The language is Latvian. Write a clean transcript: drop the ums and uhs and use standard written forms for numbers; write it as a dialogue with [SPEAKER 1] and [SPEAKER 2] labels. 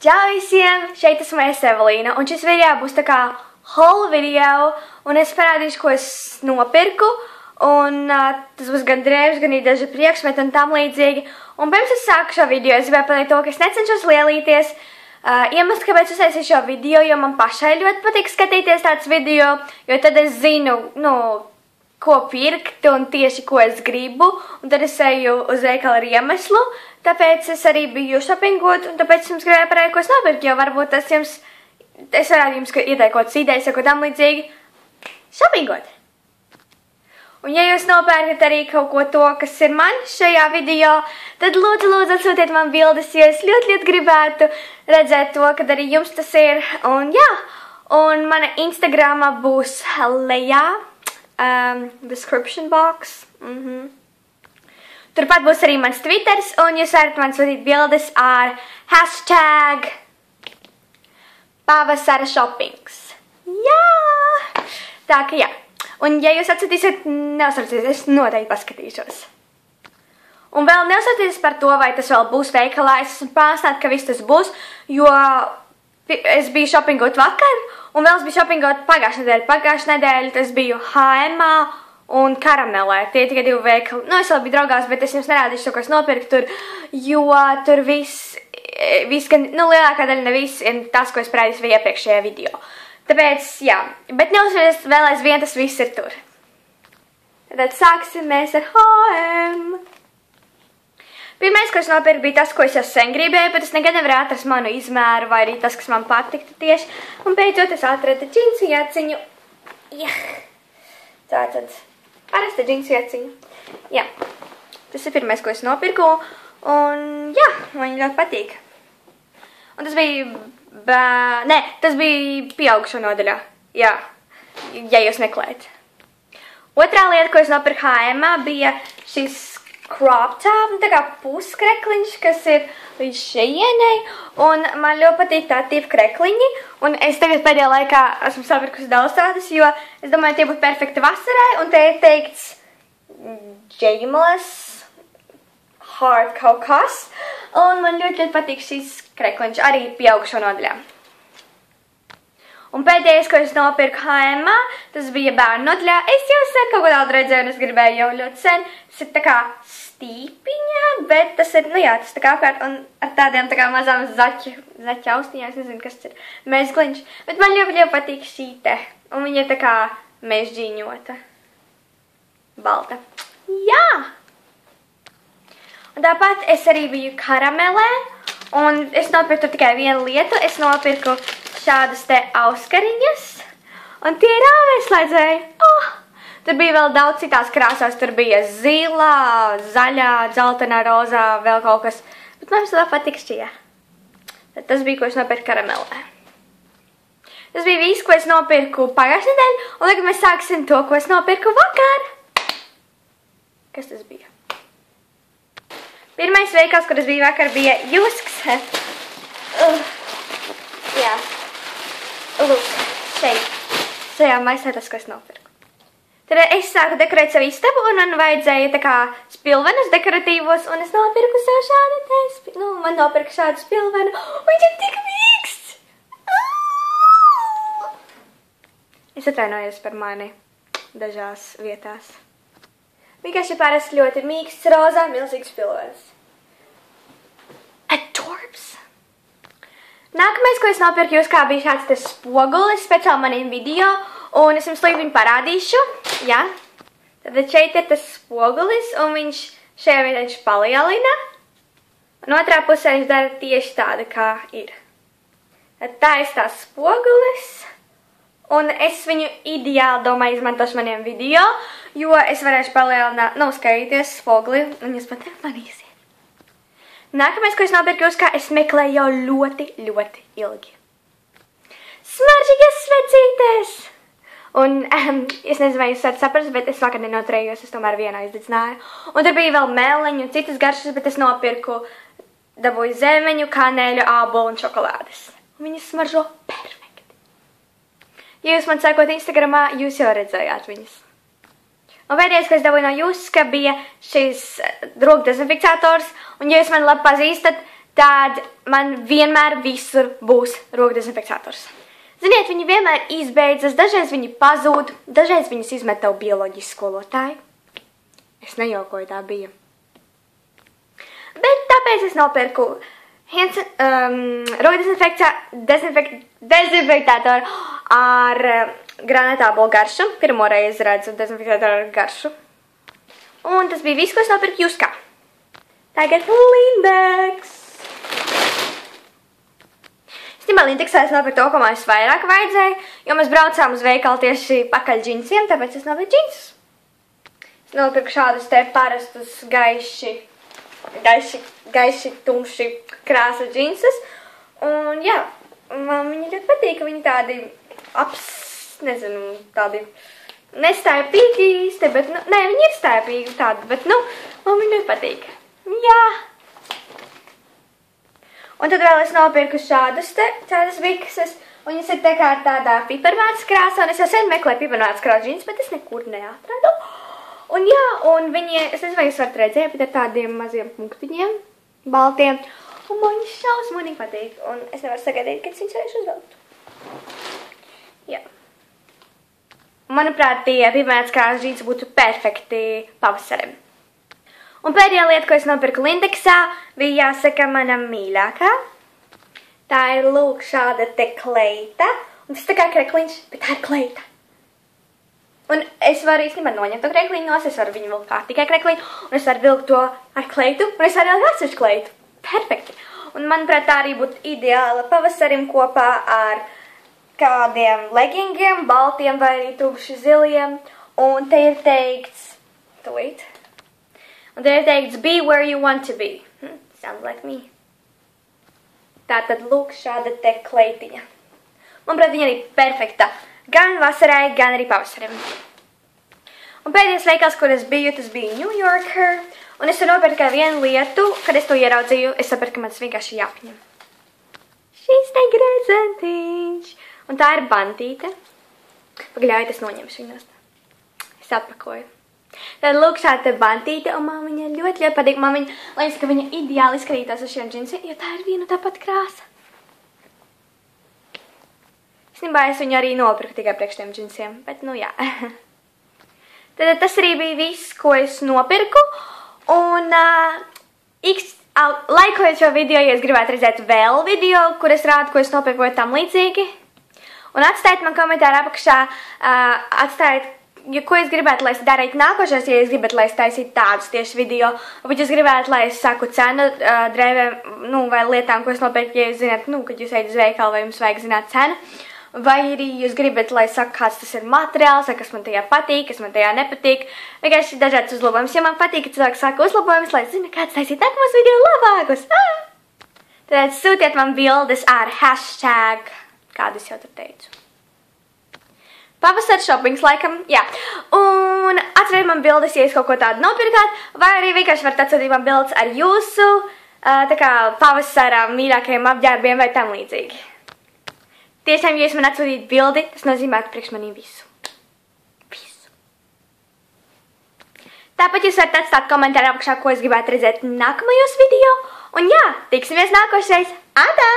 [SPEAKER 1] Čau visiem! Šeit esmu es, Evelīna, un šis video būs tā kā haul video, un es parādīšu, ko es nopirku, un tas būs gan drēbes, gan arī daži priekšmeti un tam līdzīgi. Un pirms es sāku šo video, es gribēju pateikt to, ka es necenšos lielīties. Iemesls, kāpēc uztaisīju šo video, jo man pašai ļoti patīk skatīties tāds video, jo tad es zinu, ko pirkt un tieši ko es gribu, un tad es eju uz veikalu ar iemeslu, tāpēc es arī biju shoppingot, un tāpēc jums gribēju parādīt, ko es nopirku, jo varbūt es varētu jums ieteikt kaut kādas idejas, ko tam līdzīgi shoppingot. Un ja jūs nopērkat arī kaut ko to, kas ir man šajā video, tad lūdzu atsūtiet man bildes, jo es ļoti gribētu redzēt to, kad arī jums tas ir, un jā, un mana Instagrama būs lejā. Description box. Turpat būs arī mans Twitters, un jūs varat man sūtīt bildes ar hashtag pavasara shoppings. Jā! Tā ka jā. Un ja jūs atsūtīsiet, neuztraucieties, es noteikti paskatīšos. Un vēl neuztraucieties par to, vai tas vēl būs veikalā. Es esmu pārliecināta, ka viss tas būs, jo es biju shoppingot vakar, un vēl es biju shoppingot pagājušajā nedēļā. Pagājušajā nedēļā es biju H&M un Karamelē. Tie tikai divi veikali. Es vēl biju draugās, bet es jums nerādīšu to, ko es nopirku tur, jo tur viss, lielākā daļa ne viss, ir tas, ko es parādīju vēl iepriekšējā video. Tāpēc, jā, bet neuzsvērs vēl aizvien tas viss ir tur. Tad sāksim mēs ar H&M. Pirmais, ko es nopirku, bija tas, ko es jau sen gribēju, bet es nekad nevaru atrast manu izmēru, vai arī tas, kas man patiktu tieši. Un beidzot es atradu džinsu jaciņu. Tātad, parasta džinsu jaciņu. Jā, tas ir pirmais, ko es nopirku, un jā, man ļoti patīk. Un tas bija, tas bija pieaugušo nodaļā, jā, ja jūs meklējat. Otrā lieta, ko es nopirku H&M, bija šis crop top, tā kā puskrekliņš, kas ir līdz šejienei, un man ļoti patīk tā tipa krekliņi, un es tagad pēdējā laikā esmu sapirkusi daudz tādas, jo es domāju, tie būtu perfekti vasarai, un te ir teikts Jameless Hard kaut kas, un man ļoti patīk šīs krekliņš, arī pieaugušo nodaļā. Un pēdējais, ko es nopirku H&M, tas bija bērnu nodaļā. Es jau sen kaut ko tādu redzēju, un es gribēju jau ļoti sen. Tas ir tā kā stīpiņā, bet tas ir, tas tā kā apkārt, un ar tādiem tā kā mazām zaķa austiņām, es nezinu, kas tas ir, mezgliņš. Bet man ļoti patīk šī te, un viņa ir tā kā mežģīņota, balta. Jā! Un tāpat es arī biju Karamelē, un es nopirku tikai vienu lietu, es nopirku šādas te auskariņas, un tie ir āvēslēdzēji. Tur bija vēl daudz citās krāsās, tur bija zilā, zaļā, dzeltenā, rozā, vēl kaut kas, bet man vēl patīk šķie. Tas bija, ko es nopirku Karamelē. Tas bija viss, ko es nopirku pagājušajā nedēļā, un tagad mēs sāksim to, ko es nopirku vakar. Kas tas bija? Pirmais veikals, kur es biju vakar, bija Jusks. Jā. Lūk, šajā maisā tas, ko es nopirku. Tad es sāku dekorēt savu istabu, un man vajadzēja tā kā spilvenus dekoratīvos, un es nopirku sev šādu te, man nopirku šādu spilvenu, un viņš ir tik mīksts! Es atvainojos par mani dažās vietās. Vienkārši parasti ļoti mīksts, rozā, milzīgs spilvenis. Adorbs! Nākamais, ko es nopirku, jūs kā bija šāds te spogulis speciāli maniem video, un es jums viņu parādīšu, jā. Tad šeit ir tas spogulis, un viņš šajā vietā viņš palielina, un otrā pusē viņš dara tieši tādu, kā ir. Tad tā ir tās spogulis, un es viņu ideāli domāju izmantošu maniem video, jo es varēšu palielināt, skatīties spoguli, un jūs pat nemanīsiet. Nākamais, ko es nopirku, kā es meklēju jau ļoti ilgi. Smaržīgas svecītes! Un es nezinu, vai jūs varat saprast, bet es vakar nenoturējos, es tomēr vienu aizdedzināju. Un tur bija vēl meleņu un citas garšas, bet es nopirku, dabūju zemeņu, kanēļu, ābolu un šokolādes. Un viņas smaržo perfekti. Ja jūs man sekot Instagramā, jūs jau redzējāt viņas. Un pēdējais, ko es dabūju no Juska, bija šis roku dezinfikcators, un ja jūs mani labi pazīstat, tad man vienmēr visur būs roku dezinfektators. Ziniet, viņi vienmēr izbeidzas, dažreiz viņi pazūd, dažreiz viņas izmet tev bioloģijas skolotāju. Es nejaukoju, tā bija. Bet tāpēc es nopirku roku dezinfektātoru ar granātābolu garšu. Pirmo reizi redzu dezinfektātoru ar garšu. Un tas bija viss, ko es nopirku Juskā. Tagad Lindex. Stimā Lindexā es nopirku to, ko man vairāk vajadzēja, jo mēs braucām uz veikalu tieši pakaļ džinsiem, tāpēc es nopirku džinsus. Es nopirku šādus te parastus gaiši tumši krāsa džinsus. Un jā, man viņi ļoti patīk, viņi tādi tādi nestaipīgi īsti, bet, nē, viņi ir staipīgi tādi, bet, man viņi ļoti patīk. Jā. Un tad vēl es nopirku šādas bikses, un viņas ir te kā tādā piparmētas krāsā, un es jau sen meklēju piparmētas krāsu džinsus, bet es nekur neatradu. Un jā, un viņi, es nezinu, vai jūs varat redzēt, bet ar tādiem maziem punktiņiem, baltiem, un man viņi šausmīgi patīk, un es nevaru sagaidīt, kad es viņus varēšu uzvelkt. Jā. Manuprāt, tie piparmētas krāsu džinsi būtu perfekti pavasarim. Un pēdējā lieta, ko es nopirku Lindexā, bija jāsaka mana mīļākā. Tā ir lūk šāda te kleita, un tas tā kā krekliņš, bet tā ir kleita. Un es varu īstenībā noņemt to krekliņu nos, es varu viņu vilkt kā tikai krekliņu, un es varu vilkt to ar kleitu, un es varu vilkt atsevišķu kleitu. Perfekti. Un manuprāt, tā arī būtu ideāla pavasarim kopā ar kādiem leggingiem, baltiem vai arī tumši ziliem. Un te ir teikts, un te ir teikts, be where you want to be. Sounds like me. Tātad lūk šāda te kleitiņa. Manuprāt, viņa arī perfekta. Gan vasarai, gan arī pavasarim. Un pēdējais veikals, kur es biju, tas bija New Yorker. Un es nopirku tikai vienu lietu, kad es to ieraudzīju, es sapratu, ka man tas vienkārši jāpaņem. Šis te grezentiņš. Un tā ir bantīte. Pagaļājiet, es noņemšu viņu nost. Es atpakoju. Tad lūk šāda te bantīte, un man viņa ļoti patīk. Man viņa, liekas, ka viņa ideāli izkrītās uz šiem džinsiem, jo tā ir viena tā pati krāsa. Īstenībā es viņu arī nopirku tikai priekš tiem džinsiem, bet jā. Tad tas arī bija viss, ko es nopirku. Un laikojot šo video, ja es gribētu redzēt vēl video, kur es rādu, ko es nopirku vai tam līdzīgi. Un atstājiet man komentāru apakšā, ko es gribētu, lai es darītu nākošais, ja es gribētu, lai es taisītu tādus tieši video. Vai jūs gribētu, lai es saku cenu drēbēm, vai lietām, ko es nopirku, ja jūs zināt, kad jūs ejat uz veikalu, vai jums vajag zināt cenu. Vai arī jūs gribat, lai es saku, kāds tas ir materiāls, vai kas man tajā patīk, kas man tajā nepatīk. Vienkārši dažādas uzlabojumus. Ja man patīk, ka cilvēks saka uzlabojumus, lai es zinu, kāds taisīt nākamos video labākus. Tad sūtiet man bildes ar hashtag, kādu es jau tur teicu. Pavasara shoppings laikam, jā. Un atsūtiet man bildes, ja jūs kaut ko tādu nopirkāt, vai arī vienkārši varat atsūtīt man bildes ar jūsu tā kā pavasara mīļākajiem apģērbiem vai tam līdzīgi. Tiešām, ja jūs man atsūtīt bildi, tas nozīmētu priekš manī visu. Visu. Tāpat jūs varat atstāt komentāru apakšā, ko es gribētu redzēt nākamajos video. Un jā, tiksimies nākošais. Atā!